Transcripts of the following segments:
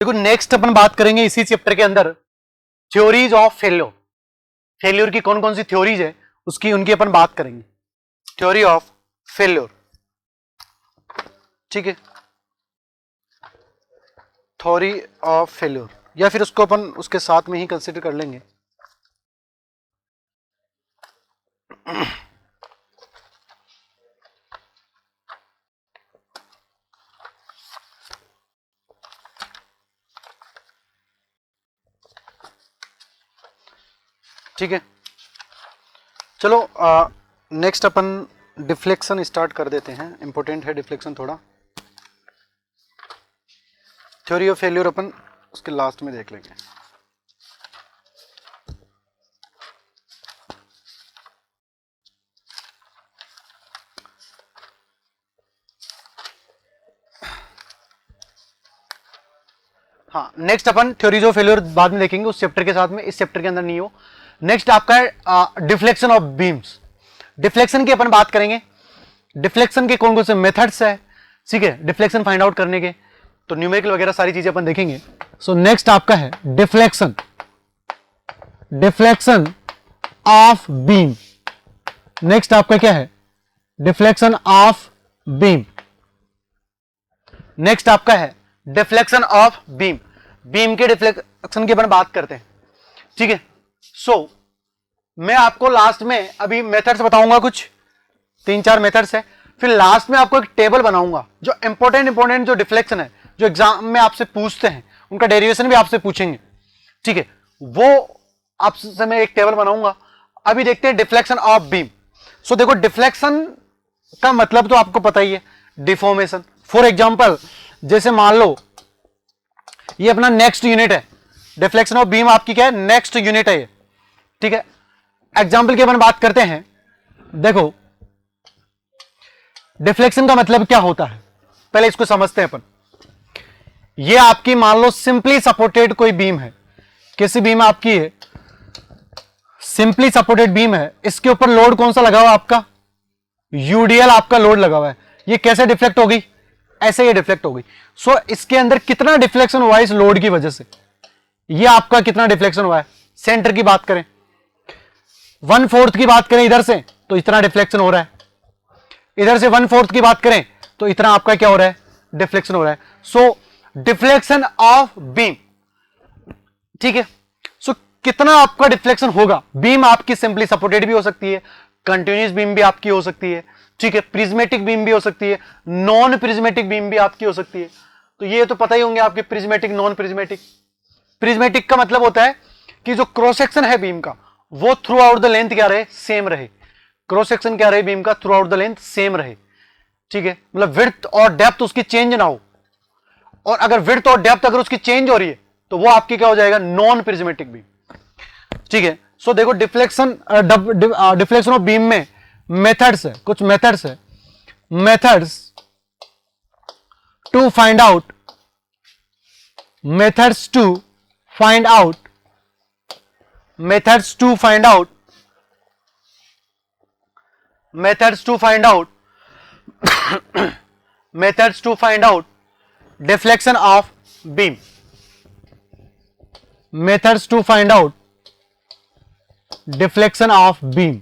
देखो नेक्स्ट अपन बात करेंगे इसी चैप्टर के अंदर थ्योरीज ऑफ फेल्योर। फेल्योर की कौन कौन सी थ्योरीज है उसकी उनकी अपन बात करेंगे। थ्योरी ऑफ फेल्योर, ठीक है, थ्योरी ऑफ फेल्योर, या फिर उसको अपन उसके साथ में ही कंसिडर कर लेंगे। ठीक है, चलो नेक्स्ट अपन डिफ्लेक्शन स्टार्ट कर देते हैं। इंपॉर्टेंट है डिफ्लेक्शन थोड़ा। थ्योरी ऑफ फेल्योर अपन उसके लास्ट में देख लेंगे। हाँ, next upon theories of failure बाद में देखेंगे उस चैप्टर के साथ में, इस चैप्टर के अंदर नहीं हो। नेक्स्ट आपका है डिफ्लेक्शन ऑफ बीम्स। डिफ्लेक्शन की अपन बात करेंगे। डिफ्लेक्शन के कौन कौन से मेथड्स है, ठीक है, डिफ्लेक्शन फाइंड आउट करने के, तो न्यूमेरिकल वगैरह सारी चीजें अपन देखेंगे। सो नेक्स्ट आपका है deflection, deflection of beam. Next आपका क्या है, डिफ्लेक्शन ऑफ बीम। नेक्स्ट आपका है डिफ्लेक्शन ऑफ बीम। बीम के डिफ्लेक्शन की अपन बात करते हैं, ठीक है। सो मैं आपको लास्ट में अभी मेथड्स बताऊंगा, कुछ 3-4 मेथड्स है, फिर लास्ट में आपको एक टेबल बनाऊंगा जो इंपॉर्टेंट जो डिफ्लेक्शन है, जो एग्जाम में आपसे पूछते हैं, उनका डेरिवेशन भी आपसे पूछेंगे, ठीक है, वो आपसे मैं एक टेबल बनाऊंगा। अभी देखते हैं डिफ्लेक्शन ऑफ बीम। सो देखो डिफ्लेक्शन का मतलब तो आपको पता ही है, डिफॉर्मेशन। फॉर एग्जांपल जैसे मान लो ये अपना नेक्स्ट यूनिट है, डिफ्लेक्शन ऑफ बीम आपकी क्या है, नेक्स्ट यूनिट है ये, ठीक है। एग्जांपल की अपन बात करते हैं। देखो डिफ्लेक्शन का मतलब क्या होता है, पहले इसको समझते हैं अपन। ये आपकी मान लो सिंपली सपोर्टेड कोई बीम है, किसी बीम आपकी है, सिंपली सपोर्टेड बीम है, इसके ऊपर लोड कौन सा लगा हुआ आपका, यूडीएल आपका लोड लगा हुआ है। ये कैसे डिफ्लेक्ट होगी, ऐसे ये डिफ्लेक्ट हो गई। सो इसके अंदर कितना डिफ्लेक्शन हुआ है इस लोड की वजह से, ये आपका कितना डिफ्लेक्शन हुआ है। सेंटर की बात करें, 1/4 की बात करें इधर से तो इतना डिफ्लेक्शन हो रहा है, इधर से 1/4 की बात करें तो इतना आपका क्या हो रहा है, डिफ्लेक्शन हो रहा है। सो डिफ्लेक्शन ऑफ बीम, ठीक है। सो कितना आपका डिफ्लेक्शन होगा। बीम आपकी सिंपली सपोर्टेड भी हो सकती है, कंटिन्यूस बीम भी आपकी हो सकती है, ठीक है, प्रिज्मेटिक बीम भी हो सकती है, नॉन प्रिज्मेटिक बीम भी आपकी हो सकती है। तो ये तो पता ही होंगे आपके, प्रिज्मेटिक, नॉन प्रिज्मेटिक। प्रिज्मेटिक का मतलब होता है कि जो क्रॉस सेक्शन है बीम का वो थ्रू आउट द लेंथ क्या रहे, सेम रहे। क्रॉस सेक्शन क्या रहे बीम का, through out the length same रहे, ठीक है, मतलब विड्थ और डेप्थ उसकी चेंज ना हो। और अगर विड्थ और डेप्थ अगर उसकी चेंज हो रही है तो वो आपकी क्या हो जाएगा, नॉन प्रिज्मेटिक बीम, ठीक है। सो देखो डिफ्लेक्शन डिफ्लेक्शन ऑफ बीम में मेथड्स है, कुछ मेथड्स है, methods to find out, methods to find out, methods to find out, methods to find out, methods to find out deflection of beam, methods to find out deflection of beam,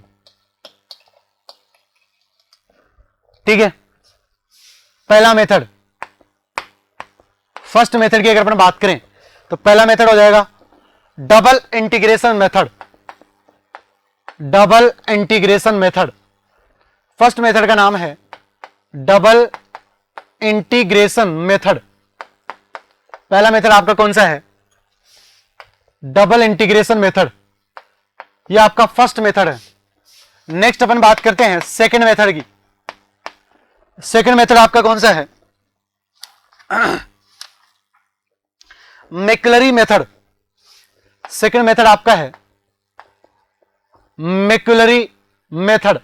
ठीक है। पहला method, first method की अगर अपन बात करें तो पहला method हो जाएगा double integration method, double integration method. First method का नाम है डबल इंटीग्रेशन मेथड। पहला मेथड आपका कौन सा है, डबल इंटीग्रेशन मेथड, यह आपका फर्स्ट मेथड है। नेक्स्ट अपन बात करते हैं सेकंड मेथड की। सेकंड मेथड आपका कौन सा है, मैक्लरी मेथड। सेकंड मेथड आपका है मैक्लरी मेथड।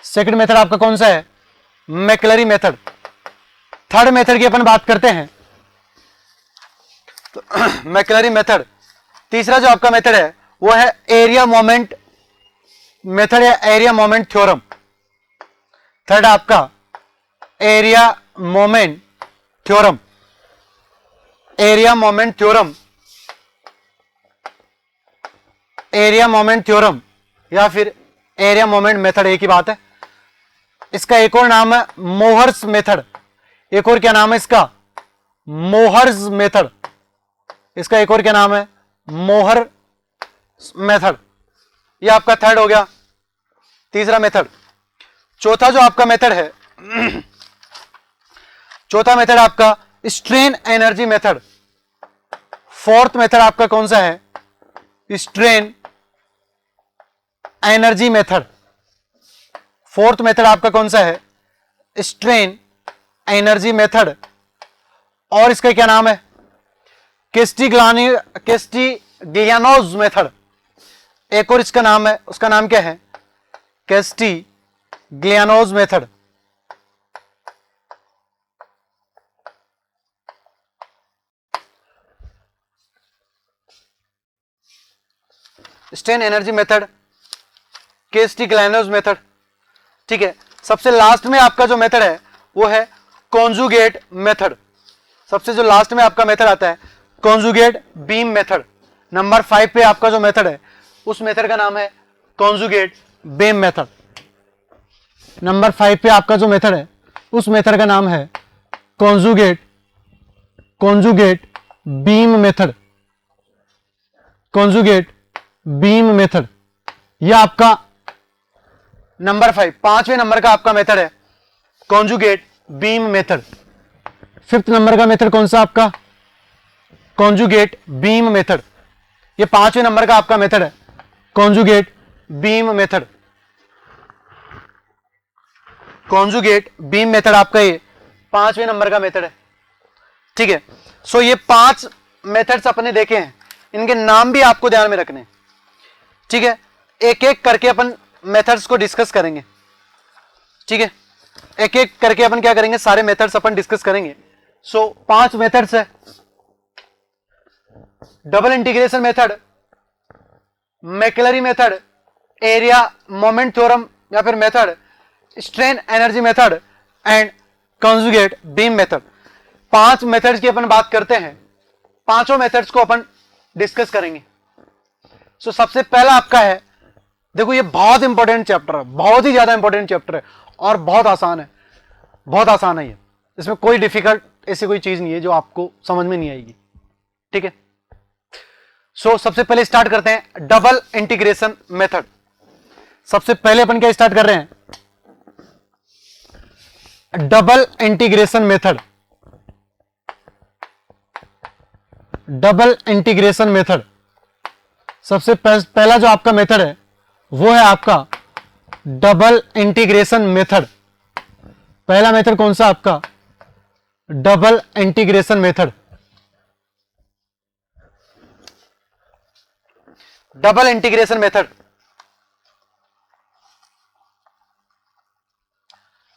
सेकंड मेथड आपका कौन सा है, मैक्लरी मेथड। थर्ड मेथड की अपन बात करते हैं तो मैक्लरी मेथड। तीसरा जो आपका मेथड है वो है एरिया मोमेंट मेथड या एरिया मोमेंट थ्योरम। थर्ड आपका area moment theorem. Area moment theorem, area moment theorem या फिर एरिया मोमेंट मेथड, एक ही बात है। इसका एक और नाम है मोहर्स मेथड। एक और क्या नाम है इसका? Mohr's method. इसका एक और क्या नाम है? मोहर मेथड। ये आपका थर्ड हो गया, तीसरा मेथड। चौथा जो आपका मेथड है चौथा मेथड आपका strain energy method. Fourth method आपका कौन सा है? Strain energy method. Fourth method आपका कौन सा है? Strain energy method. और इसका क्या नाम है? Castigliano's method. एक और इसका नाम है, उसका नाम क्या है? Castigliano's method. Strain energy method, Castigliano's method. ठीक है, सबसे लास्ट में आपका जो मेथड है वो है कॉन्जुगेट मेथड। सबसे जो लास्ट में आपका मेथड आता है कॉन्जुगेट बीम मेथड। नंबर 5 पे आपका जो मेथड है उस मेथड का नाम है कॉन्जुगेट बीम मेथड। नंबर 5 पे आपका जो मेथड है उस मेथड का नाम है conjugate beam method. Conjugate beam method, यह आपका नंबर 5, 5वें नंबर का आपका मेथड है conjugate beam method. 5th number का मेथड कौन सा आपका? Conjugate beam method. ये 5वें नंबर का आपका मेथड है conjugate beam method. Conjugate beam method आपका ये 5वें नंबर का मेथड है। ठीक है, सो ये 5 मेथड्स अपने देखे हैं, इनके नाम भी आपको ध्यान में रखने। ठीक है, एक एक करके अपन मेथड्स को डिस्कस करेंगे। ठीक है, एक एक करके अपन क्या करेंगे, सारे मेथड्स अपन डिस्कस करेंगे। सो 5 मेथड्स है। Double integration method, Macaulay method, area moment theorem या फिर method, strain energy method and conjugate beam method. 5 methods की अपन बात करते हैं, पांचों मेथड्स को अपन डिस्कस करेंगे। सो सबसे पहला आपका है, देखो ये बहुत इंपॉर्टेंट चैप्टर है, बहुत ही ज्यादा इंपॉर्टेंट चैप्टर है और बहुत आसान है, बहुत आसान है ये। इसमें कोई डिफिकल्ट ऐसी कोई चीज नहीं है जो आपको समझ में नहीं आएगी। ठीक है, सो सबसे पहले स्टार्ट करते हैं डबल इंटीग्रेशन मेथड। सबसे पहले अपन क्या स्टार्ट कर रहे हैं? Double integration method. Double integration method, सबसे पहला जो आपका मेथड है वो है आपका डबल इंटीग्रेशन मेथड। पहला मेथड कौन सा आपका? Double integration method. Double integration method,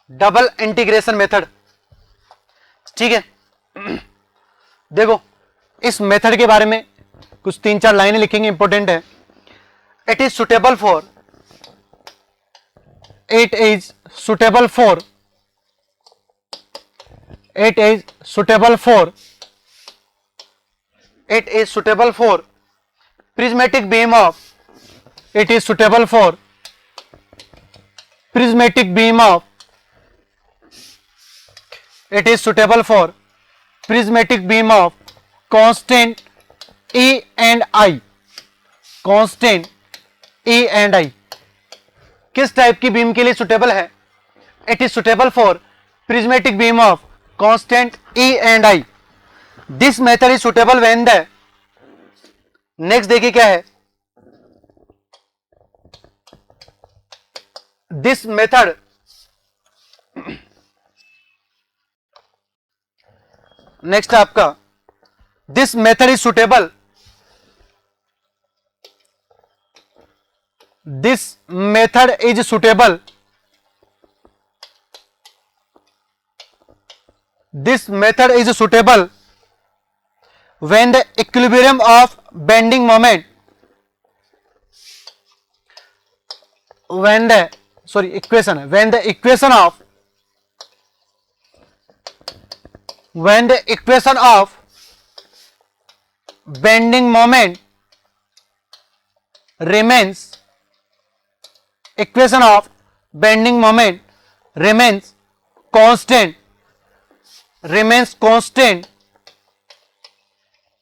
double integration method. ठीक है, देखो इस मेथड के बारे में कुछ 3-4 लाइनें लिखेंगे, इंपॉर्टेंट है। It is suitable for, it is suitable for, it is suitable for, it is suitable for prismatic beam of, it is suitable for prismatic beam of, it is suitable for prismatic beam of constant E and I, constant E and I। किस type की beam के लिए suitable है? It is suitable for prismatic beam of constant E and I। This method is suitable when the, next देखिए क्या है, this method, next आपका this method is suitable, this method is suitable, this method is suitable when the equilibrium of bending moment, when the, sorry equation, when the equation of, when the equation of bending moment remains, equation of bending moment remains constant,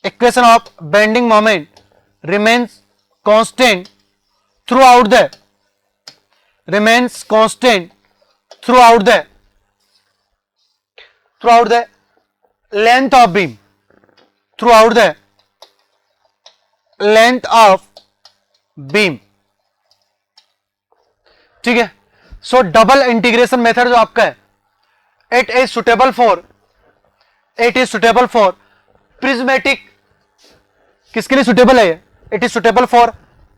equation of bending moment remains constant throughout the length of beam, ठीक है। सो double integration method जो आपका है, it is suitable for prismatic, किसके लिए suitable है ये? It is suitable for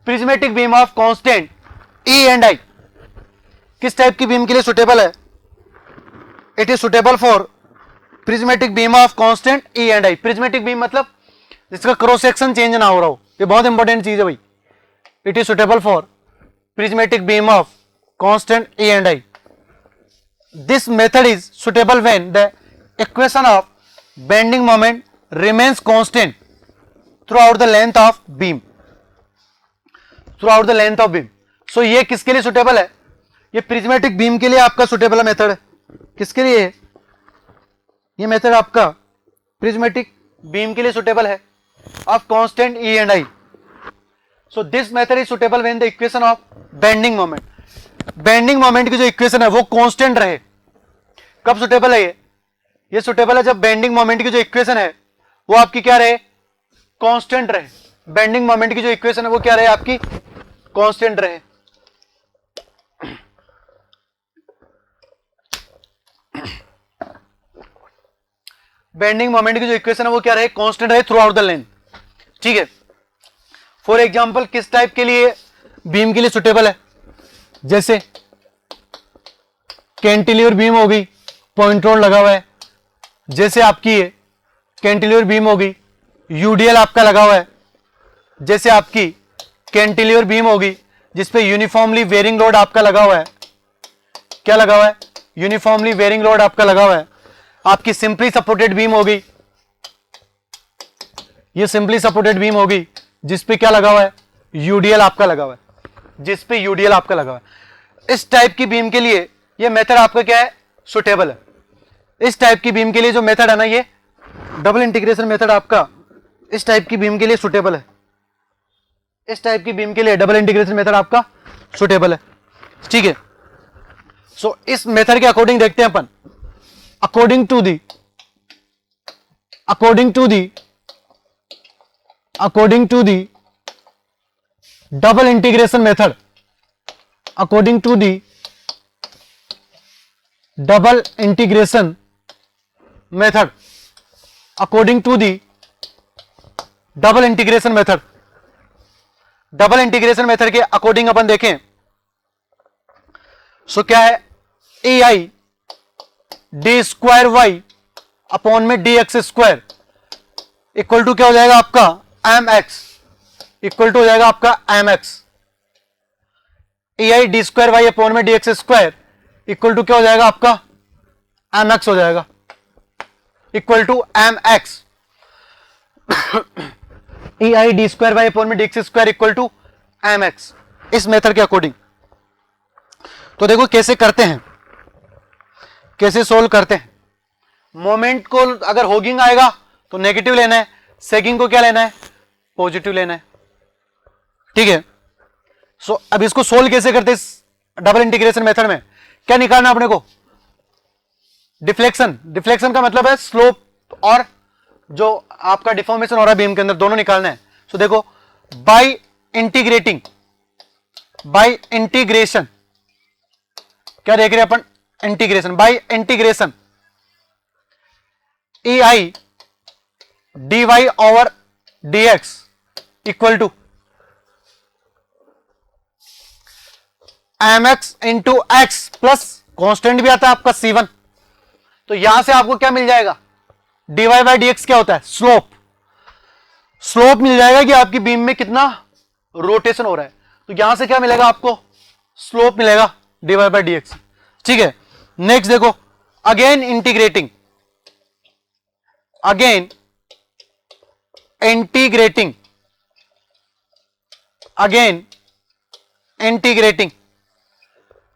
prismatic beam of constant E and I. किस टाइप की बीम के लिए सुटेबल है? It is suitable for prismatic beam of constant E and I. Prismatic beam मतलब जिसका क्रॉस सेक्शन चेंज ना हो रहा हो, ये बहुत इंपॉर्टेंट चीज है भाई। It is suitable for prismatic beam of constant E and I. This method is suitable when the equation of bending moment remains constant throughout the length of beam. So ये किसके लिए सुटेबल है? ये prismatic beam के लिए आपका suitable method है। किसके लिए? ये मेथड आपका प्रिज्मेटिक बीम के लिए सुटेबल है of constant E and I. So this method is suitable when the equation of bending moment की जो इक्वेशन है वो कांस्टेंट रहे। कब सुटेबल है ये सुटेबल है जब बेंडिंग मोमेंट की जो इक्वेशन है वो आपकी क्या रहे? कांस्टेंट रहे। बेंडिंग मोमेंट की जो इक्वेशन है वो क्या रहे? आपकी कांस्टेंट रहे। बेंडिंग मोमेंट की जो इक्वेशन है वो क्या रहे? कांस्टेंट रहे थ्रू आउट द लेंथ। ठीक है। फॉर एग्जाम्पल किस टाइप के लिए बीम के लिए सुटेबल है? जैसे कैंटिलीवर बीम होगी, पॉइंट रोड लगा हुआ है, जैसे आपकी ये कैंटिलीवर बीम होगी, यूडीएल आपका लगा हुआ है, जैसे आपकी कैंटिलीवर बीम होगी जिसपे यूनिफॉर्मली वेरिंग लोड आपका लगा हुआ है। क्या लगा हुआ है? यूनिफॉर्मली वेरिंग लोड आपका लगा हुआ है। आपकी सिंपली सपोर्टेड बीम होगी, ये सिंपली सपोर्टेड बीम होगी जिसपे क्या लगा हुआ है? यूडीएल आपका लगा हुआ है, जिसपे यूडीएल आपका लगा हुआ है। इस टाइप की बीम के लिए ये मेथड आपका क्या है? सुटेबल है। इस टाइप की बीम के लिए जो मेथड है ना, ये डबल इंटीग्रेशन मेथड आपका इस टाइप की बीम के लिए सुटेबल है। इस टाइप की बीम के लिए डबल इंटीग्रेशन मेथड आपका सुटेबल है। ठीक है। सो इस मेथड के अकॉर्डिंग देखते हैं अपन, according to the double integration method, according to the double integration method, double integration method के अकॉर्डिंग अपन देखें सो क्या है? ए I D square Y upon में D x square equal to क्या हो जाएगा? आपका एम एक्स इक्वल टू हो जाएगा आपका M X. A I D square Y upon में D x square equal to क्या हो जाएगा? आपका एम एक्स हो जाएगा, equal to M X. A I D square Y upon में D x square equal to M X, इस method के अकॉर्डिंग। तो देखो कैसे करते हैं, कैसे सोल्व करते हैं। मोमेंट को अगर होगिंग आएगा तो नेगेटिव लेना है, सेगिंग को क्या लेना है? पॉजिटिव लेना है। ठीक है। सो अब इसको सोल्व कैसे करते हैं डबल इंटीग्रेशन मेथड में? क्या निकालना अपने को? डिफ्लेक्शन। डिफ्लेक्शन का मतलब है स्लोप और जो आपका डिफॉर्मेशन हो रहा है बीम के अंदर, दोनों निकालना है। सो देखो बाय इंटीग्रेशन क्या देख रहे हैं अपन? Integration. By integration E I D Y over D x equal to M X into X plus constant भी आता है आपका C1। तो यहां से आपको क्या मिल जाएगा? dy बाई डी एक्स क्या होता है? स्लोप। स्लोप मिल जाएगा कि आपकी बीम में कितना रोटेशन हो रहा है। तो यहां से क्या मिलेगा आपको? स्लोप मिलेगा dy बाई डी एक्स। ठीक है। नेक्स्ट देखो, again integrating, again integrating,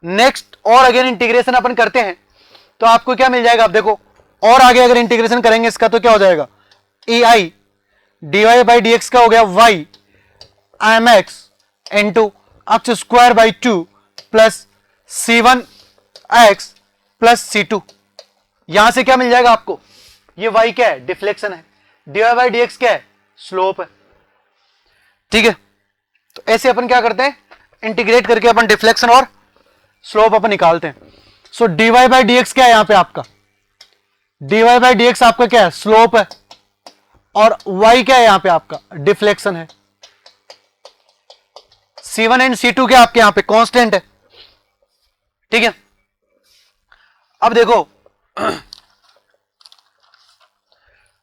next और अगेन इंटीग्रेशन अपन करते हैं तो आपको क्या मिल जाएगा, आप देखो और आगे अगर इंटीग्रेशन करेंगे इसका तो क्या हो जाएगा, ए I D Y by D x का हो गया Y M X into X square by 2 plus C1 X plus C2। यहां से क्या मिल जाएगा आपको, ये y क्या है, डिफ्लेक्शन है, dy बाई डी एक्स क्या है, स्लोप है। ठीक है, तो ऐसे अपन क्या करते हैं, इंटीग्रेट करके अपन डिफ्लेक्शन और स्लोप अपन निकालते हैं। सो dy बाई डी एक्स क्या है यहां पे आपका, dy बाई डी एक्स आपका क्या है, स्लोप है, और y क्या है यहां पे आपका, डिफ्लेक्शन है। C1 एंड C2 क्या आपके यहां पे कांस्टेंट है। ठीक है, अब देखो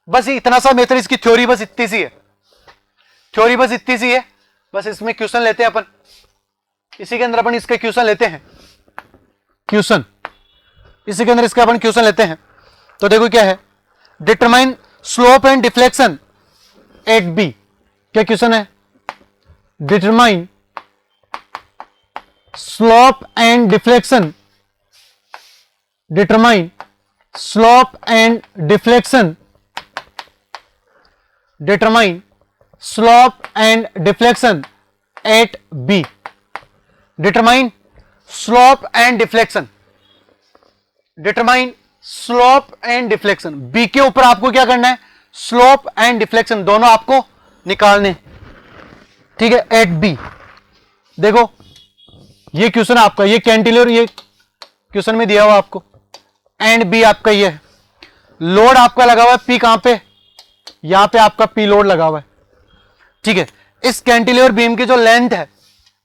बस इतना सा मेथड, इसकी थ्योरी बस इतनी सी है, थ्योरी बस इतनी सी है। बस इसमें क्वेश्चन लेते हैं अपन, इसी के अंदर अपन इसके क्वेश्चन लेते हैं, क्वेश्चन इसी के अंदर इसका अपन क्वेश्चन लेते हैं। तो देखो क्या है, determine slope and deflection at B, क्या क्वेश्चन है, determine slope and deflection, determine slope and deflection, determine slope and deflection at B, determine slope and deflection, determine slope and deflection. B के ऊपर आपको क्या करना है, स्लोप एंड डिफ्लेक्शन दोनों आपको निकालने। ठीक है, एट बी देखो ये क्वेश्चन आपका, ये कैंटिलीवर ये क्वेश्चन में दिया हुआ आपको, एंड बी आपका ये है, लोड आपका लगा हुआ है पी, कहां पे, यहां पे आपका पी लोड लगा हुआ है। ठीक है, इस कैंटिलीवर बीम की जो लेंथ है,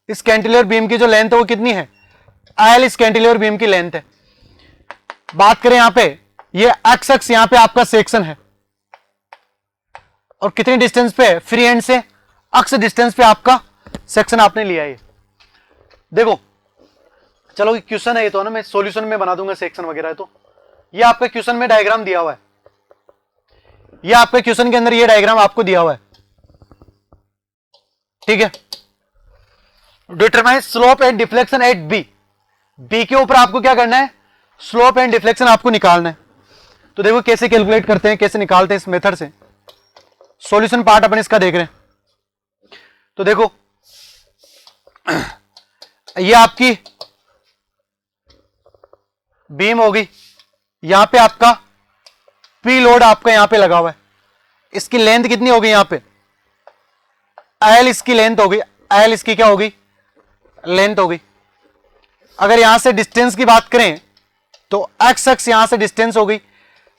इस कैंटिलीवर बीम की जो लेंथ है वो कितनी है, एल इस कैंटिलीवर बीम की लेंथ है। बात करें यहां पे, ये एक्स एक्स यहां पे आपका सेक्शन है, और कितनी डिस्टेंस पे है, फ्री एंड से अक्स डिस्टेंस पे आपका सेक्शन आपने लिया है। देखो चलो क्वेश्चन है ये तो ना, मैं सॉल्यूशन में बना दूंगा सेक्शन वगैरह है, तो ये आपका क्वेश्चन में डायग्राम दिया हुआ है, ये आपके क्वेश्चन के अंदर ये डायग्राम आपको दिया हुआ है। ठीक है, determine slope and deflection at B, B के ऊपर आपको क्या करना है, स्लोप एंड डिफ्लेक्शन आपको निकालना है। तो देखो कैसे कैलकुलेट करते हैं, कैसे निकालते हैं इस मेथड से, सॉल्यूशन पार्ट अपन इसका देख रहे हैं। तो देखो ये आपकी बीम होगी, यहां पे आपका पी लोड आपका यहां पे लगा हुआ है, इसकी लेंथ कितनी होगी, यहां पे एल इसकी लेंथ होगी, एल इसकी क्या होगी, लेंथ होगी। अगर यहां से डिस्टेंस की बात करें तो एक्स एक्स यहां से डिस्टेंस होगी,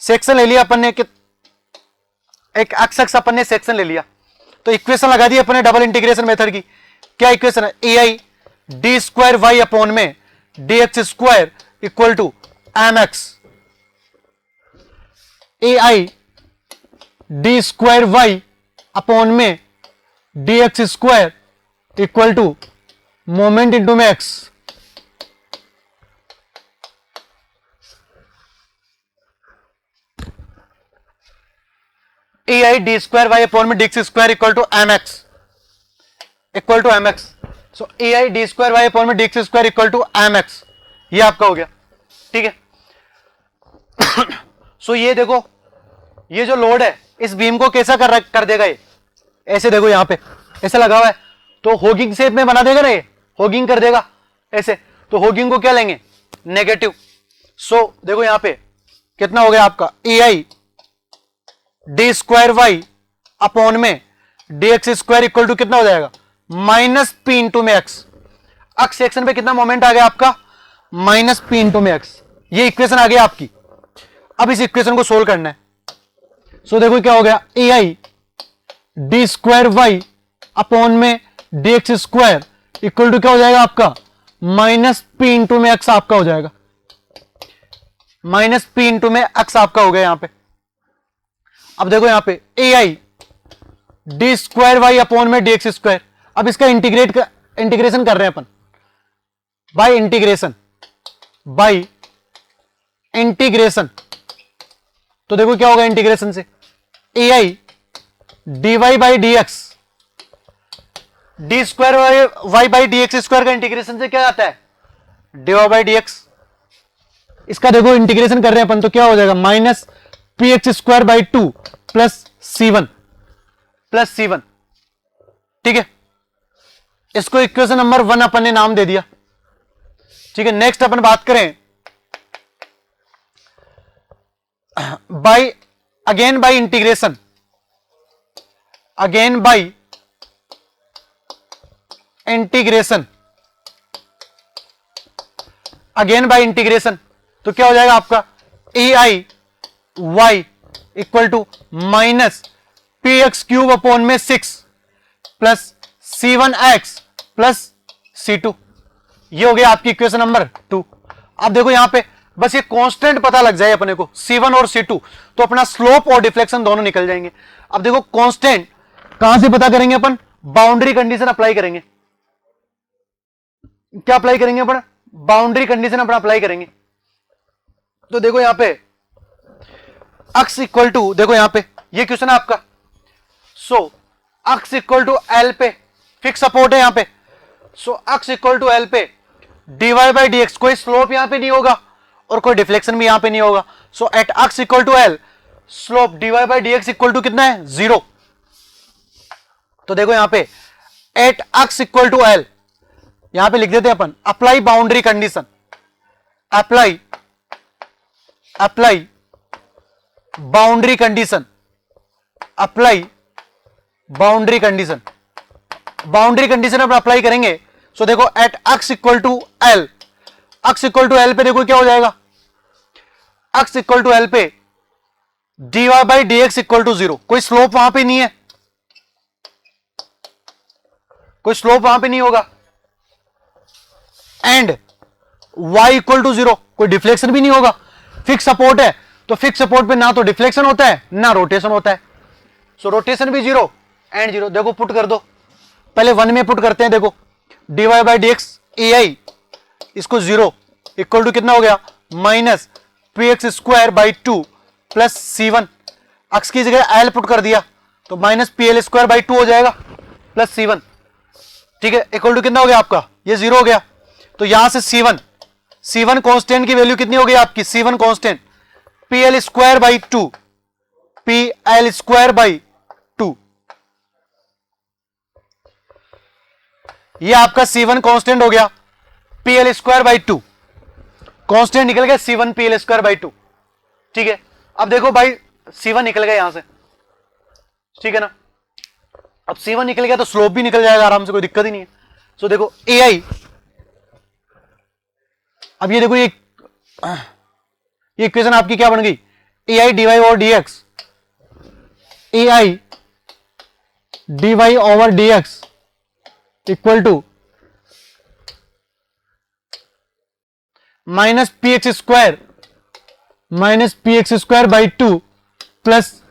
सेक्शन ले लिया अपन ने, एक एक्स एक्स अपन ने सेक्शन ले लिया, तो इक्वेशन लगा दी अपन ने डबल इंटीग्रेशन मेथड की। क्या इक्वेशन है, ए I D square Y upon में D x square equal to M X, A I D square Y upon में D x square equal to moment into में X. A I D square Y upon में D x square equal to M x, equal to M X. So A I D square Y upon में D x square equal to M X, ये आपका हो गया। ठीक है सो ये देखो, ये जो लोड है इस बीम को कैसा कर देगा, ये ऐसे देखो यहां पे ऐसे लगा हुआ है, तो होगिंग शेप में बना देगा ना, ये होगिंग कर देगा ऐसे, तो होगिंग को क्या लेंगे, नेगेटिव। सो देखो यहां पे कितना हो गया आपका, ए I D square Y upon में D x square equal to कितना हो जाएगा, माइनस पी इंटू में एक्स। अक्स सेक्शन पे कितना मोमेंट आ गया आपका, माइनस पी इंटू में एक्स। ये इक्वेशन आ गया आपकी। अब इस इक्वेशन को सोल्व करना है। सो देखो क्या हो गया, A I D square Y upon में D x square equal to क्या हो जाएगा आपका, माइनस पी इंटू में एक्स आपका हो जाएगा, माइनस पी इंटू में एक्स आपका हो गया यहां पे। अब देखो यहां पे A I D square Y upon में डी एक्स स्क्वायर, अब इसका इंटीग्रेशन कर रहे हैं अपन बाय इंटीग्रेशन, बाय इंटीग्रेशन। तो देखो क्या होगा इंटीग्रेशन से, ए आई dy by D x, d square y by D x square का इंटीग्रेशन से क्या आता है, d Y by D x. इसका देखो इंटीग्रेशन कर रहे हैं अपन तो क्या हो जाएगा, minus P x square by two plus C1, ठीक है। इसको इक्वेशन नंबर 1 अपन ने नाम दे दिया, ठीक है। नेक्स्ट अपन बात करें by again by integration, again by integration, again by integration, तो क्या हो जाएगा आपका ए I y equal to minus P x cube upon में 6 प्लस C1x प्लस C2। ये हो गया आपकी इक्वेशन नंबर 2। अब देखो यहां पे बस ये कांस्टेंट पता लग जाए अपने को C1 और C2, तो अपना स्लोप और डिफ्लेक्शन दोनों निकल जाएंगे। अब देखो कांस्टेंट कहां से पता करेंगे अपन, बाउंड्री कंडीशन अप्लाई करेंगे। क्या अप्लाई करेंगे अपन, बाउंड्री कंडीशन अपन अप्लाई करेंगे। तो देखो यहां पे x इक्वल टू, देखो यहां पे ये क्वेश्चन है आपका, सो x इक्वल टू एल पे फिक्स सपोर्ट है यहां पे, सो x इक्वल टू एल पे dy बाई डी एक्स, कोई स्लोप यहां पे नहीं होगा और कोई डिफ्लेक्शन भी यहां पे नहीं होगा। So at x equal to L slope dy by D x equal to कितना है, 0। तो देखो यहां पे at x equal to L, यहां पे लिख देते हैं अपन apply boundary condition, apply boundary condition, apply boundary condition, boundary condition अपन अप्लाई करेंगे। सो देखो at x equal to L, x equal to L पे देखो क्या हो जाएगा, x इक्वल टू एल पे dy by D x equal to 0, कोई स्लोप वहां पे नहीं है, कोई स्लोप वहां पे नहीं होगा, एंड y इक्वल टू 0, कोई डिफ्लेक्शन भी नहीं होगा, फिक्स सपोर्ट है। तो फिक्स सपोर्ट पे ना तो डिफ्लेक्शन होता है ना रोटेशन होता है, सो रोटेशन भी 0 एंड 0। देखो पुट कर दो, पहले 1 में पुट करते हैं। देखो dy बाई डी एक्स ए आई, इसको 0 इक्वल टू कितना हो गया, minus P x square by 2 plus C1, x की जगह l पुट कर दिया तो minus P L square by 2 हो जाएगा प्लस C1, ठीक है। इक्वल टू कितना हो गया आपका, ये 0 हो गया। तो यहां से C1 कांस्टेंट की वैल्यू कितनी हो गई आपकी, C1 constant P L square by 2, P L square by 2, ये आपका C1 कांस्टेंट हो गया, P L square by 2 constant निकल गया C1 P L square by 2, ठीक है। अब देखो भाई C1 निकल गया यहां से, ठीक है ना। अब C1 निकल गया तो स्लोप भी निकल जाएगा आराम से, कोई दिक्कत ही नहीं है। सो देखो ए आई, अब ये देखो ये इक्वेशन आपकी क्या बन गई, A I dy over D x, A I dy over D x equal to minus P x square by 2 plus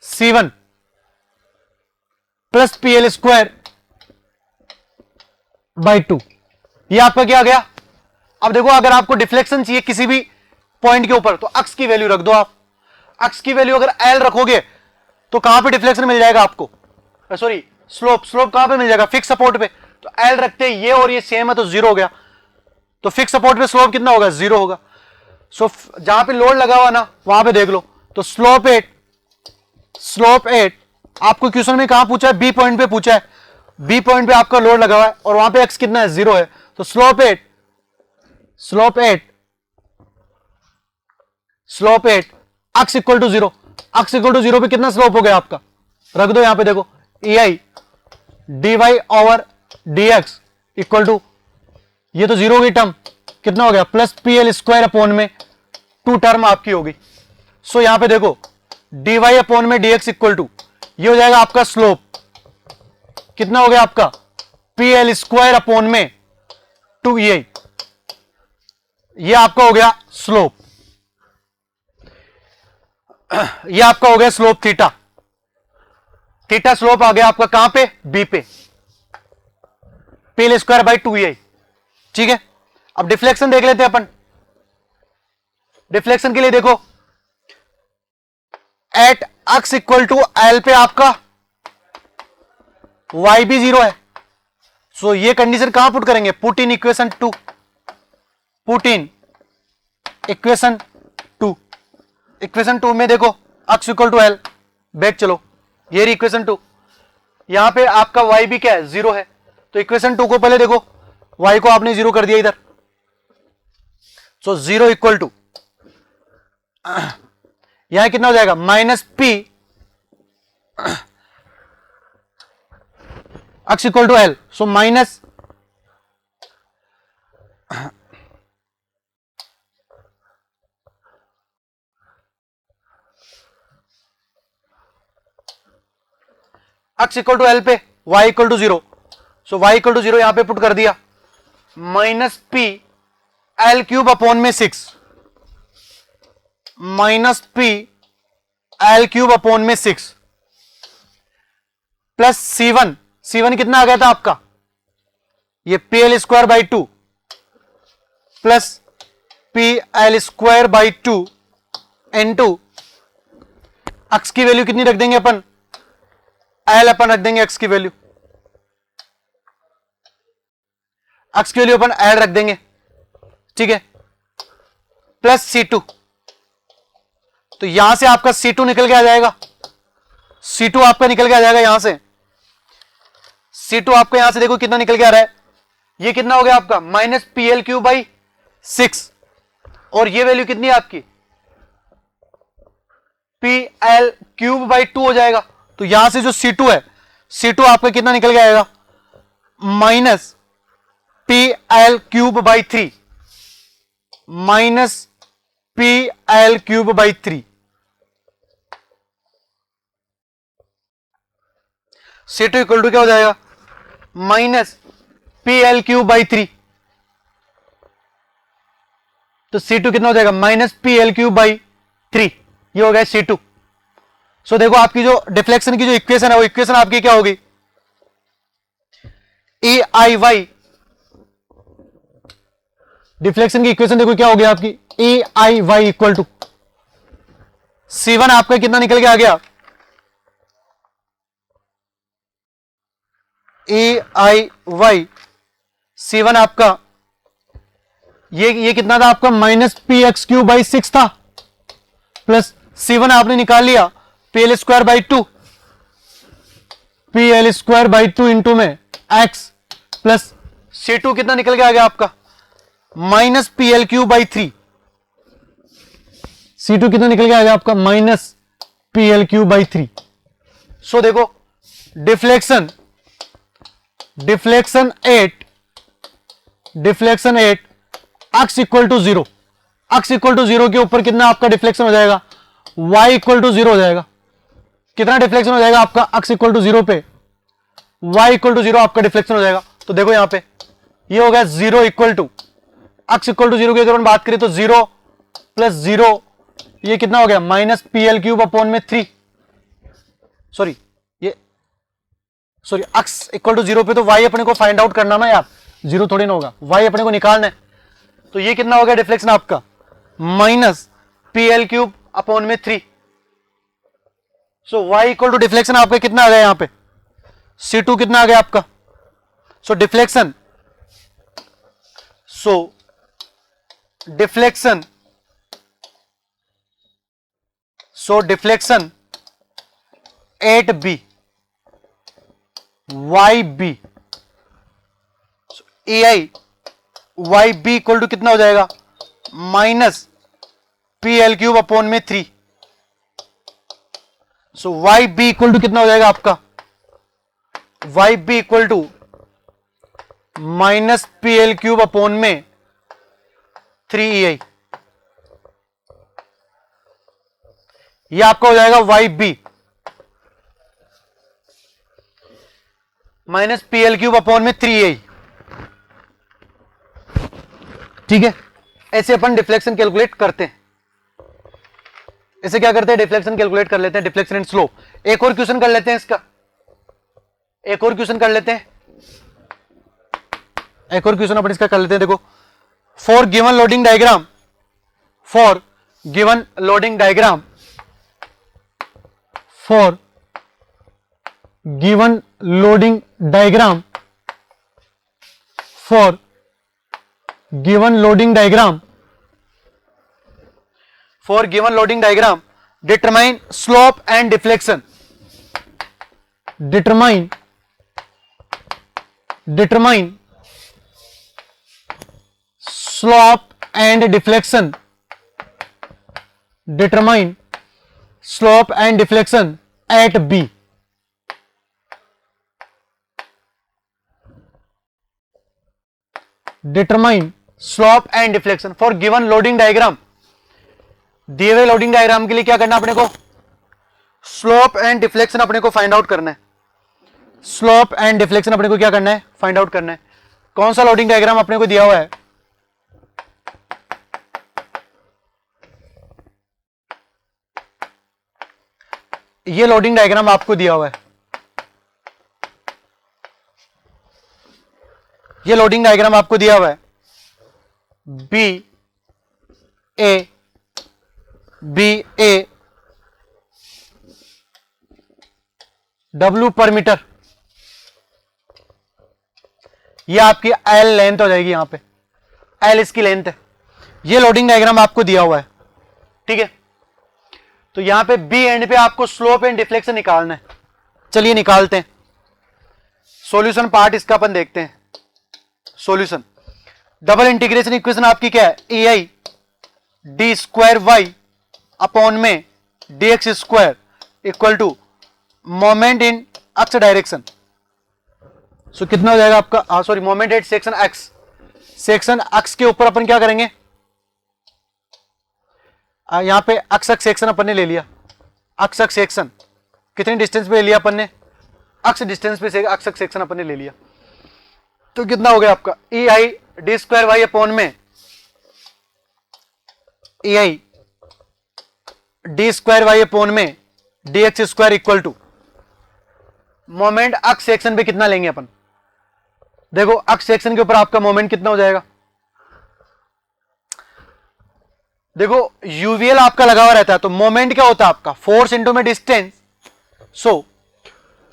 C1 plus P L square by 2। ये आपका क्या आ गया। अब देखो अगर आपको डिफ्लेक्शन चाहिए किसी भी पॉइंट के ऊपर तो x की वैल्यू रख दो आप, x की वैल्यू अगर l रखोगे तो कहां पे डिफ्लेक्शन मिल जाएगा आपको, सॉरी स्लोप कहां पे मिल जाएगा, फिक्स सपोर्ट पे। तो l रखते हैं ये और ये सेम है तो 0 हो गया, तो फिक्स सपोर्ट पे स्लोप कितना होगा, 0 होगा। सो जहां पे लोड लगा हुआ ना वहां पे देख लो, तो स्लोप 8 आपको क्वेश्चन में कहां पूछा है, बी पॉइंट पे पूछा है, बी पॉइंट पे आपका लोड लगा हुआ है और वहां पे x कितना है, 0 है। तो slope 8 x equal to 0, x equal to 0 पे कितना स्लोप हो गया आपका, रख दो यहां पे। देखो A I D Y over D x equal to, ये तो 0 की टर्म कितना हो गया, plus P L square upon में 2 टर्म आपकी होगी। सो यहां पे देखो डी वाई अपॉन में डी एक्स इक्वल टू, ये हो जाएगा आपका स्लोप कितना हो गया आपका, पी एल स्क्वायर अपॉन में 2 ये आपका हो गया स्लोप, ये आपका हो गया स्लोप थीटा स्लोप आ गया आपका कहां पे, बी पे, पी एल स्क्वायर बाई 2 ये, ठीक है। अब डिफ्लेक्शन देख लेते हैं अपन। डिफ्लेक्शन के लिए देखो at x equal to L पे आपका y भी 0 है। सो ये कंडीशन कहां पुट करेंगे, put in equation 2, put in equation 2। Equation 2 में देखो x equal to L, back चलो, ये रही इक्वेशन 2। यहां पे आपका y भी क्या है, 0 है। तो इक्वेशन 2 को पहले देखो, y को आपने 0 कर दिया इधर। सो 0 इक्वल टू यहां कितना हो जाएगा, minus p x equal to L. So minus x equal to L पे y equal to 0। So y equal to 0 यहां पे पुट कर दिया, minus p L cube upon में 6, minus p L cube upon में 6 प्लस C1 कितना आ गया था आपका, ये PL square by 2 plus PL square by 2 into x की वैल्यू कितनी रख देंगे अपन, L अपन रख देंगे x की वैल्यू, x की वैल्यू अपन L रख देंगे, ठीक है, प्लस C2। तो यहां से आपका C2 निकल के आ जाएगा, C2 आपका निकल के आ जाएगा यहां से, C2 आपका यहां से देखो कितना निकल के आ रहा है, ये कितना हो गया आपका माइनस PL क्यूब बाई 6, और ये वैल्यू कितनी है आपकी PL क्यूब बाई 2 हो जाएगा। तो यहां से जो C2 है, C2 आपका कितना निकल के आएगा, minus PL cube by 3, minus PL cube by 3। C2 equal to क्या हो जाएगा, माइनस PL क्यूब बाई 3। तो C2 कितना हो जाएगा, माइनस PL क्यूब बाई 3, ये हो गया C2। सो देखो आपकी जो डिफ्लेक्शन की जो इक्वेशन है, वो इक्वेशन आपकी क्या होगी, EIY, डिफ्लेक्शन की इक्वेशन देखो क्या हो गया आपकी, EIY इक्वल टू C1 आपका कितना निकल के आ गया, EIY C1 आपका ये कितना था आपका, माइनस PX क्यूब बाई 6 था, प्लस C1 आपने निकाल लिया PL square by 2, PL square by 2 into में X, प्लस C2 कितना निकल के आ गया आपका, minus PL cube by 3। C2 कितना निकल के आ गया आपका, minus PL cube by 3। So देखो deflection 8 x equal to 0, x equal to 0 के ऊपर कितना आपका डिफ्लेक्शन हो जाएगा, y इक्वल टू 0 हो जाएगा। कितना डिफ्लेक्शन हो जाएगा आपका, x इक्वल टू 0 पे y इक्वल टू 0 आपका डिफ्लेक्शन हो जाएगा। तो देखो यहां पे ये हो गया 0 equal to x equal to 0 की अगर हम बात करें तो 0 प्लस 0, ये कितना हो गया, माइनस PL क्यूब अपॉन में 3, सॉरी x इक्वल टू 0 पे तो y अपने को फाइंड आउट करना ना यार, 0 थोड़ी ना होगा, y अपने को निकालना है। तो ये कितना हो गया डिफ्लेक्शन आपका, माइनस PL क्यूब अपॉन में 3। सो y इक्वल टू डिफ्लेक्शन आपका कितना आ गया यहां पे, C2 कितना आ गया आपका। So deflection 8B YB, AI YB equal to कितना हो जाएगा, माइनस PL क्यूब अपॉन में 3। सो YB इक्वल टू कितना हो जाएगा आपका, YB equal to minus PL cube upon में 3EI, ये आपका हो जाएगा YB minus PL cube upon में 3EI, ठीक है। ऐसे अपन डिफ्लेक्शन कैलकुलेट करते हैं, ऐसे क्या करते हैं, डिफ्लेक्शन कैलकुलेट कर लेते हैं, डिफ्लेक्शन एंड स्लोप। एक और क्वेश्चन कर लेते हैं इसका, एक और क्वेश्चन कर लेते हैं, एक और क्वेश्चन अपन इसका कर लेते हैं। देखो, for given loading diagram, for given loading diagram, for given loading diagram for given loading diagram determine slope and deflection, determine slope and deflection, determine slope and deflection at B. Determine slope and deflection for given loading diagram, दिए हुए loading diagram के लिए क्या करना अपने को, slope and deflection अपने को फाइंड आउट करना है। स्लोप एंड डिफ्लेक्शन अपने को क्या करना है, फाइंड आउट करना है। कौन सा लोडिंग डायग्राम अपने को दिया हुआ है, ये लोडिंग डायग्राम आपको दिया हुआ है, ये लोडिंग डायग्राम आपको दिया हुआ है बी ए डब्ल्यू पर मीटर, ये आपकी एल लेंथ हो जाएगी, यहां पे एल इसकी लेंथ है। ये लोडिंग डायग्राम आपको दिया हुआ है, ठीक है। तो यहां पे बी एंड पे आपको स्लोप एंड डिफ्लेक्शन निकालना है। चलिए निकालते हैं। सॉल्यूशन पार्ट इसका अपन देखते हैं। सॉल्यूशन, डबल इंटीग्रेशन इक्वेशन आपकी क्या है, ए I D square Y upon में D x square equal to moment in x direction. So कितना हो जाएगा आपका, sorry, moment at section x. Section x के ऊपर अपन क्या करेंगे, यहां पे एक्स एक्स सेक्शन अपन ने ले लिया। एक्स एक्स सेक्शन कितने डिस्टेंस पे ले लिया अपन ने, एक्स डिस्टेंस पे से एक्स एक्स सेक्शन अपन ने ले लिया। तो कितना हो गया आपका, ए I D square Y upon में A I D square Y upon में D x square equal to moment x section पे कितना लेंगे अपन। देखो एक्स सेक्शन के ऊपर आपका मोमेंट कितना हो जाएगा, देखो यूवीएल आपका लगा हुआ रहता है, तो मोमेंट क्या होता है आपका, फोर्स इंटू में डिस्टेंस। सो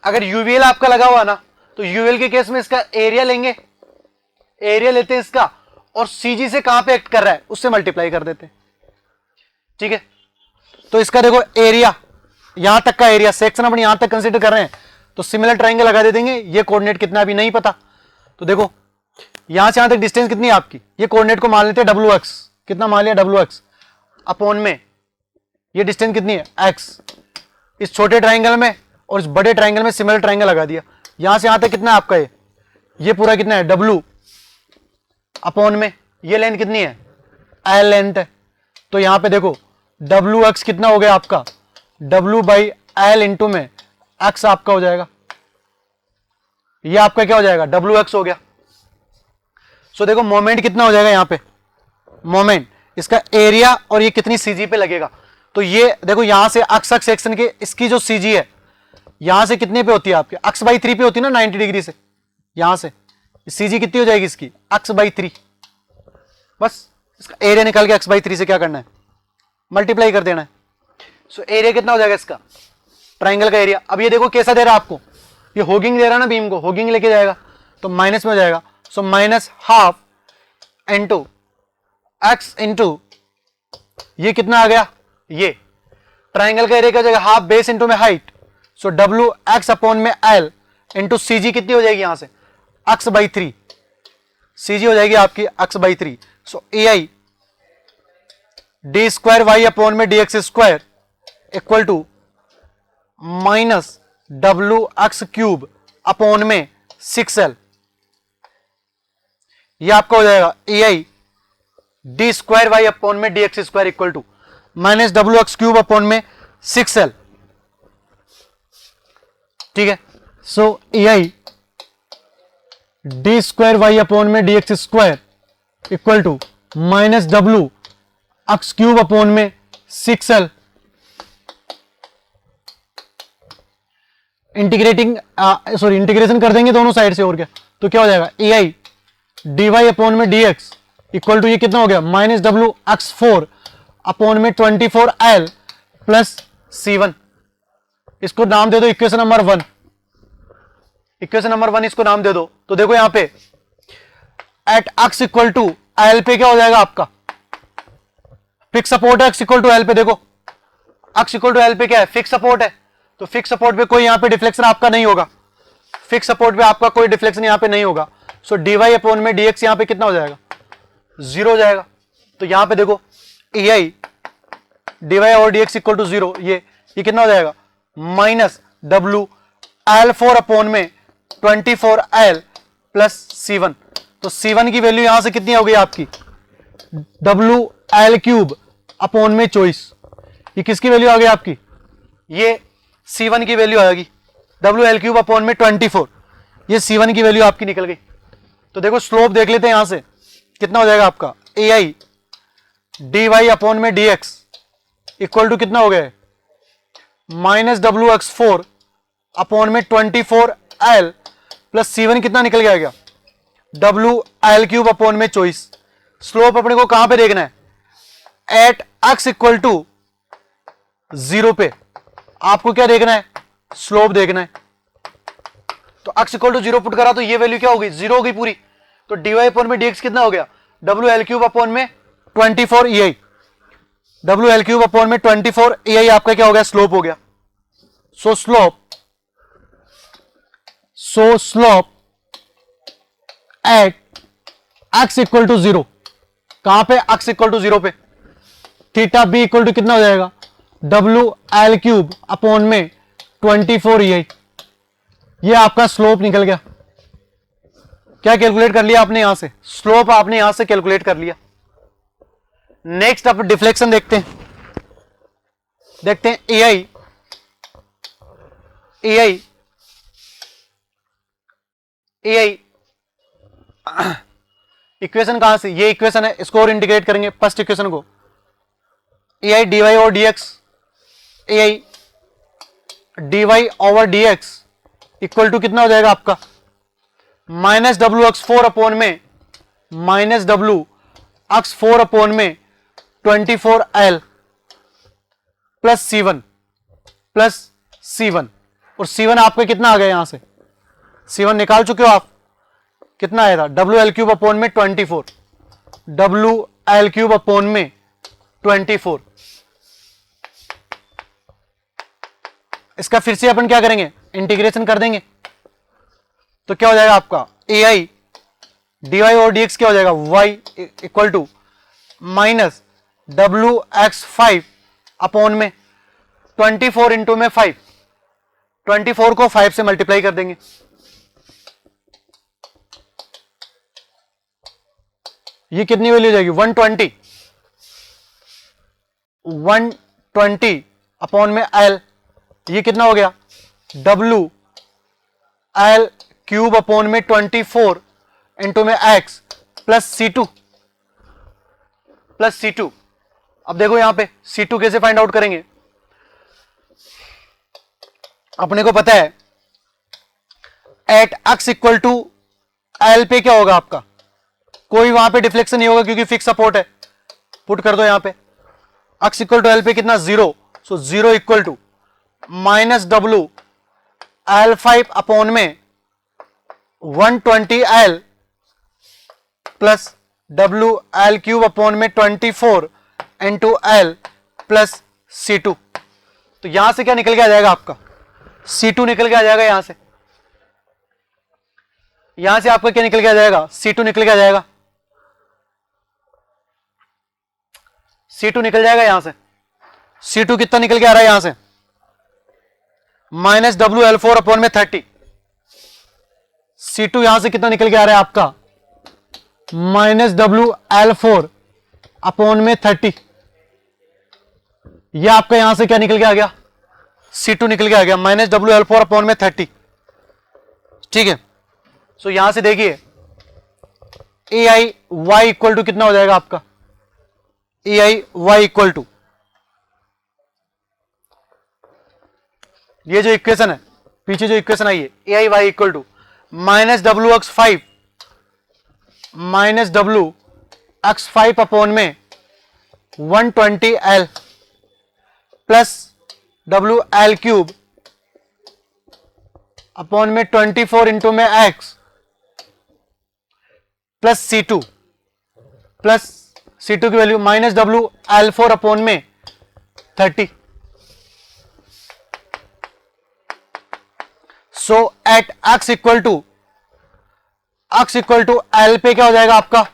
अगर यूवीएल आपका लगा हुआ ना, तो यूवीएल के केस में इसका एरिया लेंगे, एरिया लेते हैं इसका, और सीजी से कहां पे एक्ट कर रहा है उससे मल्टीप्लाई कर देते हैं, ठीक है। तो इसका देखो एरिया, यहां तक का एरिया, सेक्शन अपन यहां तक कंसीडर कर रहे हैं, तो सिमिलर ट्रायंगल लगा दे देंगे। ये कोऑर्डिनेट कितना अभी नहीं पता, तो देखो यहां से यहां तक डिस्टेंस कितनी है आपकी, ये कोऑर्डिनेट को मान लेते हैं डब्ल्यू एक्स, कितना मान लिया डब्ल्यू एक्स अपॉन में ये डिस्टेंस कितनी है एक्स। इस छोटे ट्रायंगल में और इस बड़े ट्रायंगल में सिमिलर ट्रायंगल लगा दिया। यहां से यहां तक कितना है आपका, ये पूरा कितना है डब्ल्यू अपॉन में ये लेंथ कितनी है, एल लेंथ है। तो यहां पे देखो डब्ल्यू एक्स कितना हो गया आपका, डब्ल्यू बाई एल इंटू में एक्स आपका हो जाएगा, ये आपका क्या हो जाएगा डब्ल्यू एक्स हो गया। सो देखो मोमेंट कितना हो जाएगा, यहां पे मोमेंट इसका एरिया और ये कितनी सीजी पे लगेगा। तो ये देखो यहां से एक्स एक्स सेक्शन के इसकी जो सीजी है यहां से कितने पे होती है आपके, एक्स बाई 3 पे होती है ना 90 डिग्री से, यहां से सीजी कितनी हो जाएगी इसकी, एक्स बाई 3। बस इसका एरिया निकाल के एक्स बाई 3 से क्या करना है, मल्टीप्लाई कर देना है। सो एरिया कितना हो जाएगा इसका, ट्राइंगल का एरिया। अब ये देखो कैसा दे रहा है आपको, ये होगिंग दे रहा है ना बीम को, होगिंग लेके जाएगा तो माइनस में हो जाएगा। So minus half into x into ये कितना आ गया, ये ट्राइंगल का एरिया क्या हो जाएगा, हाफ बेस इंटू में height. So W x upon में एल इंटू सीजी कितनी हो जाएगी, यहां से एक्स बाई 3, सीजी हो जाएगी आपकी x by 3। So A I D square Y upon में D x square equal to minus W x cube upon में 6L, ये आपका हो जाएगा ए I D square Y upon में D x square equal to minus W x cube upon में 6L, ठीक है। So A I D square Y upon में D x square equal to minus W x cube upon में 6L। Integrating sorry integration कर देंगे दोनों side से, और क्या, तो क्या हो जाएगा ए आई डी वाई अपॉन में डी एक्स इक्वल टू ये कितना हो गया माइनस डब्ल्यू एक्स 4 अपॉन में 24L प्लस C1। इसको नाम दे दो इक्वेशन नंबर 1, इक्वेशन नंबर 1 इसको नाम दे दो। तो देखो यहां पे at x equal to L पे क्या हो जाएगा आपका, फिक्स सपोर्ट है x इक्वल टू एल पे। देखो x इक्वल टू एल पे क्या है, फिक्स सपोर्ट है। तो फिक्स सपोर्ट पे कोई यहां पे डिफ्लेक्शन आपका नहीं होगा, फिक्स सपोर्ट पे आपका कोई डिफ्लेक्शन यहां पे नहीं होगा। सो dy अपॉन में dx यहां पे कितना हो जाएगा, 0 हो जाएगा। तो यहां पे देखो ei dy और dx इक्वल टू 0, ये कितना हो जाएगा, माइनस w L4 अपॉन में 24L प्लस C1। तो C1 की वैल्यू यहां से कितनी हो गई आपकी, WL क्यूब अपॉन में 24। ये किसकी वैल्यू आ गई आपकी, ये C1 की वैल्यू आएगी, WL क्यूब अपॉन में 24। ये C1 की वैल्यू आपकी निकल गई। तो देखो स्लोप देख लेते हैं यहां से कितना हो जाएगा आपका, AI dy अपॉन में dx इक्वल टू कितना हो गया, माइनस WX4 अपॉन में 24L प्लस C1 कितना निकल गया, WL क्यूब अपॉन में 24। स्लोप अपने को कहां पे देखना है, एट x इक्वल टू 0 पे आपको क्या देखना है, स्लोप देखना है। तो x इक्वल टू 0 पुट करा तो ये वैल्यू क्या होगी, 0 होगी पूरी। तो dy अपॉन में dx कितना हो गया, WL क्यूब अपॉन में 24 EI, WL क्यूब अपॉन में 24 EI आपका क्या हो गया, स्लोप हो गया। So slope at x equal to 0, कहां पे, x इक्वल टू 0 पे, थीटा b इक्वल टू कितना हो जाएगा, WL क्यूब अपॉन में 24 EI। ये आपका स्लोप निकल गया। क्या कैलकुलेट कर लिया आपने, यहां से स्लोप आपने यहां से कैलकुलेट कर लिया। नेक्स्ट आप डिफ्लेक्शन देखते हैं AI इक्वेशन कहां से, ये इक्वेशन है, इसको और इंटीग्रेट करेंगे फर्स्ट इक्वेशन को, AI dy और dx, AI dy over dx equal to कितना हो जाएगा आपका, माइनस WX4 अपॉन में माइनस WX4 अपॉन में 24L प्लस C1 और C1 आपका कितना आ गया, यहां से C1 निकाल चुके हो आप, कितना आया था, WL क्यूब अपॉन में 24, WL क्यूब अपॉन में 24। इसका फिर से अपन क्या करेंगे, इंटीग्रेशन कर देंगे। तो क्या हो जाएगा आपका, AI dy और dx क्या हो जाएगा, y equal to minus WX5 upon में 24 इंटू में 5, 24 को 5 से मल्टीप्लाई कर देंगे। ये कितनी वैल्यू हो जाएगी, 120 अपॉन में L, ये कितना हो गया, WL क्यूब अपॉन में 24 इंटू में x प्लस C2। अब देखो यहां पे C2 कैसे फाइंड आउट करेंगे, अपने को पता है at x equal to L पे क्या होगा आपका, कोई वहां पे डिफ्लेक्शन नहीं होगा क्योंकि फिक्स सपोर्ट है। पुट कर दो यहां पे x इक्वल टू L पे कितना, 0। So 0 equal to minus WL5 upon में 120L plus WL cube upon में 24 इंटू L प्लस C2। तो यहां से क्या निकल के आ जाएगा आपका, C2 निकल के आ जाएगा। यहां से आपका क्या निकल के आ जाएगा, C2 निकल के आ जाएगा, C2 निकल जाएगा। यहां से C2 कितना निकल के आ रहा है, यहां से माइनस WL4 अपॉन में 30। C2 यहां से कितना निकल के आ रहा है आपका, माइनस WL4 अपॉन में 30। यह आपका यहां से क्या निकल के आ गया, C2 निकल के आ गया, माइनस WL4 अपॉन में 30। ठीक है। सो यहां से देखिए AI y इक्वल टू कितना हो जाएगा आपका, AI y इक्वल टू, ये जो इक्वेशन है पीछे जो इक्वेशन आई है, AI y equal to minus WX5 upon में 120L plus WL cube upon में 24 इंटू में एक्स प्लस C2 की value minus W L4 upon में 30. So at x equal to L पे क्या हो जाएगा आपका,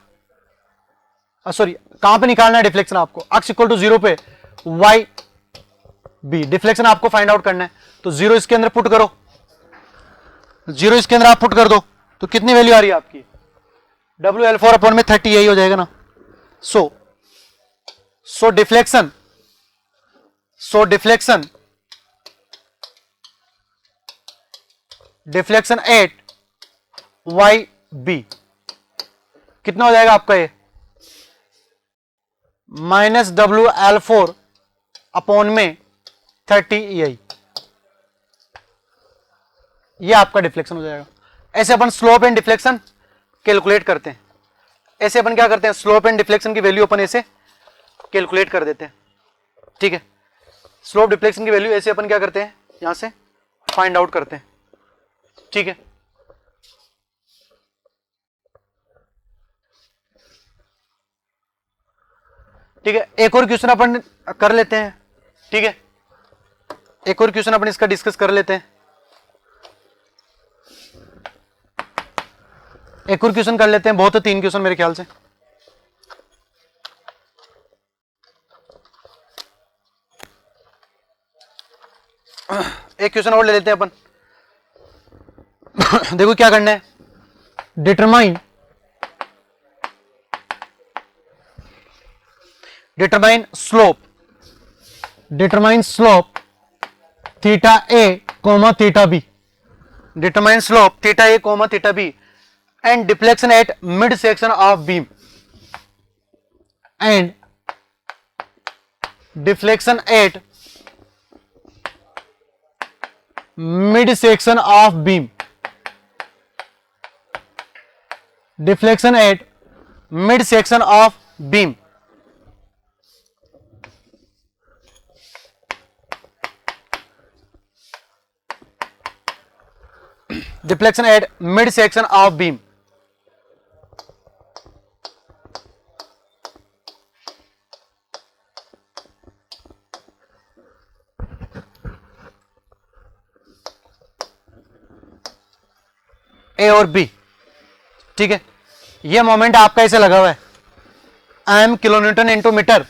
सॉरी कहां पे निकालना है डिफ्लेक्शन आपको, x इक्वल टू 0 पे y b डिफ्लेक्शन आपको फाइंड आउट करना है. तो 0 इसके अंदर पुट करो, 0 इसके अंदर आप पुट कर दो तो कितनी वैल्यू आ रही है आपकी, WL4 अपॉन में 30, यही हो जाएगा ना. सो डिफ्लेक्शन एट वाई बी कितना हो जाएगा आपका, ये माइनस WL4 अपॉन में 30 EI, ये आपका डिफ्लेक्शन हो जाएगा. ऐसे अपन स्लोप एंड डिफ्लेक्शन कैलकुलेट करते हैं. ऐसे अपन क्या करते हैं, स्लोप एंड डिफ्लेक्शन की वैल्यू अपन ऐसे कैलकुलेट कर देते हैं. ठीक है, स्लोप डिफ्लेक्शन की वैल्यू ऐसे अपन क्या करते हैं, यहां से फाइंड आउट करते हैं. ठीक है, एक और क्वेश्चन अपन कर लेते हैं. ठीक है, एक और क्वेश्चन अपन इसका डिस्कस कर लेते हैं. एक और क्वेश्चन कर लेते हैं, बहुत 3 क्वेश्चन मेरे ख्याल से. एक क्वेश्चन और ले लेते हैं अपन. देखो क्या करना है, determine slope theta A comma theta B, determine slope theta A comma theta B and deflection at mid section of beam, and deflection at mid section of beam, deflection at mid section of beam. Deflection at mid section of beam. ए और B. ठीक है, ये moment आपका ऐसे लगा हुआ है, m kilonewton into metre,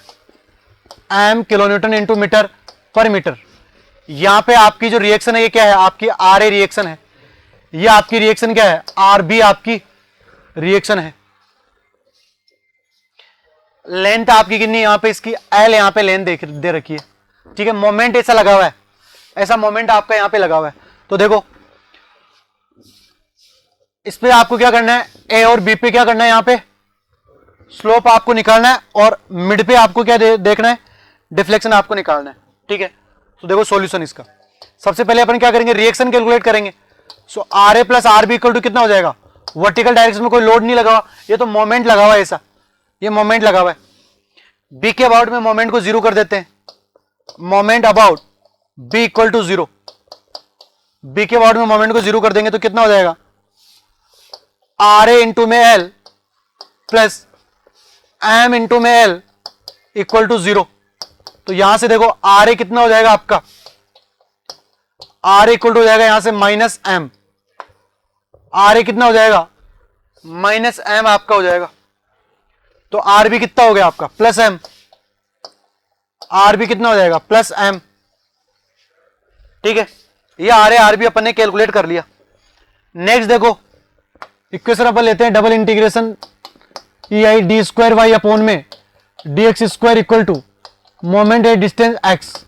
पर मीटर. यहां पे आपकी जो रिएक्शन है ये क्या है, आपकी RA रिएक्शन है. ये आपकी रिएक्शन क्या है, RB आपकी रिएक्शन है. लेंथ आपकी कितनी यहां पे, इसकी L यहां पे लेंथ दे रखी है. ठीक है, मोमेंट ऐसा लगा हुआ है, ऐसा मोमेंट आपका यहां पे लगा हुआ है. तो देखो इस पे आपको क्या करना है, ए और बी पे क्या करना है, यहां पे स्लोप आपको निकालना है और मिड पे आपको क्या देखना है, डिफ्लेक्शन आपको निकालना है. ठीक है, तो देखो सॉल्यूशन इसका. सबसे पहले अपन क्या करेंगे, रिएक्शन कैलकुलेट करेंगे. So RA plus RB equal to कितना हो जाएगा, वर्टिकल डायरेक्शन में कोई लोड नहीं लगा हुआ, ये तो मोमेंट लगा हुआ है, ऐसा ये मोमेंट लगा हुआ है. बी के अबाउट में मोमेंट को 0 कर देते हैं, moment about B equal to 0. B के अबाउट में मोमेंट को 0 कर देंगे तो कितना हो जाएगा, RA इंटू में L प्लस M इंटू में L इक्वल टू 0. तो यहां से देखो RA कितना हो जाएगा आपका, RA इक्वल टू हो जाएगा यहां से माइनस M. RA कितना हो जाएगा, माइनस M आपका हो जाएगा. तो RB कितना हो गया आपका, प्लस M. RB कितना हो जाएगा, प्लस M. ठीक है, ये RA RB अपन ने कैलकुलेट कर लिया. नेक्स्ट देखो इक्वेशन अपन लेते हैं, double integration EI d square Y upon में dx square equal to moment at distance x,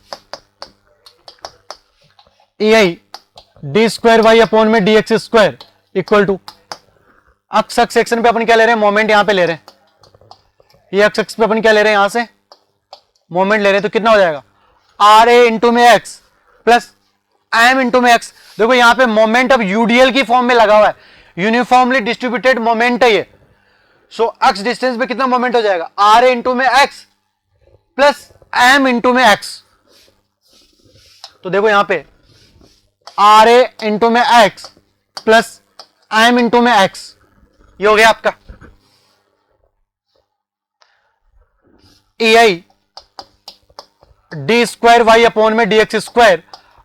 EI d square Y upon में dx स्क्वायर इक्वल टू, अक्ष सेक्शन पे अपन क्या ले रहे हैं, मोमेंट यहां पे ले रहे हैं. ये अक्ष पे अपन क्या ले रहे हैं, यहां से मोमेंट ले रहे हैं. तो कितना हो जाएगा, RA इंटू में x प्लस M इंटू में x. देखो यहां पे मोमेंट अब UDL की फॉर्म में लगा हुआ है, यूनिफॉर्मली डिस्ट्रीब्यूटेड मोमेंट है ये. सो x डिस्टेंस पे कितना मोमेंट हो जाएगा, RA इंटू में x प्लस M इंटू में x. तो देखो यहां पे आर ए इंटू में एक्स प्लस एम इंटू में एक्स, ये हो गया आपका ए I D square Y upon में D x square,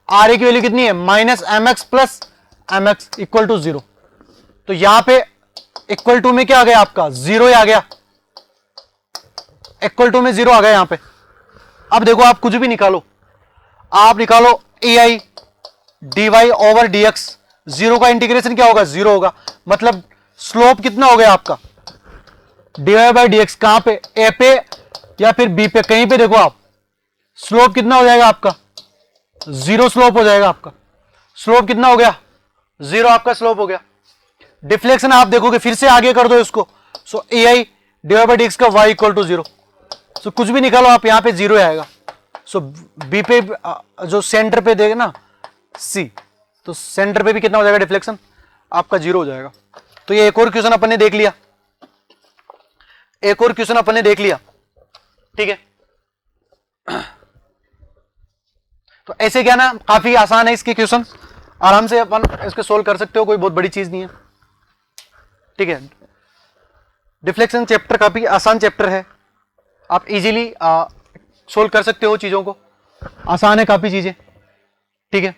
R A की वैल्यू कितनी है minus M x plus M x equal to 0। तो यहां पे इक्वल टू में क्या आ गया आपका 0 आ गया, इक्वल टू में 0 आ गया यहां पे। अब देखो आप कुछ भी निकालो, आप निकालो A I D Y over D x, 0 का इंटीग्रेशन क्या होगा 0 होगा, मतलब स्लोप कितना हो गया आपका d Y by D x, कहां पे ए पे या फिर बी पे, कहीं पे देखो आप स्लोप कितना हो जाएगा आपका 0 स्लोप हो जाएगा आपका। स्लोप कितना हो गया 0 आपका स्लोप हो गया। डिफ्लेक्शन आप देखोगे फिर से आगे कर दो इसको, so A I divide by D x का वाई इक्वल टू 0, सो कुछ भी निकालो आप यहां पे 0 आएगा। सो बी पे जो सेंटर पे देगा ना सी, तो सेंटर पे भी कितना हो जाएगा डिफ्लेक्शन आपका 0 हो जाएगा। तो ये एक और क्वेश्चन अपन ने देख लिया, एक और क्वेश्चन अपन ने देख लिया, ठीक है। तो ऐसे क्या ना काफी आसान है इसके क्वेश्चन, आराम से अपन इसको सोल्व कर सकते हो, कोई बहुत बड़ी चीज नहीं है, ठीक है। डिफ्लेक्शन चैप्टर काफी आसान चैप्टर है, आप इजीली सोल्व कर सकते हो चीजों को, आसान है काफी चीजें, ठीक है।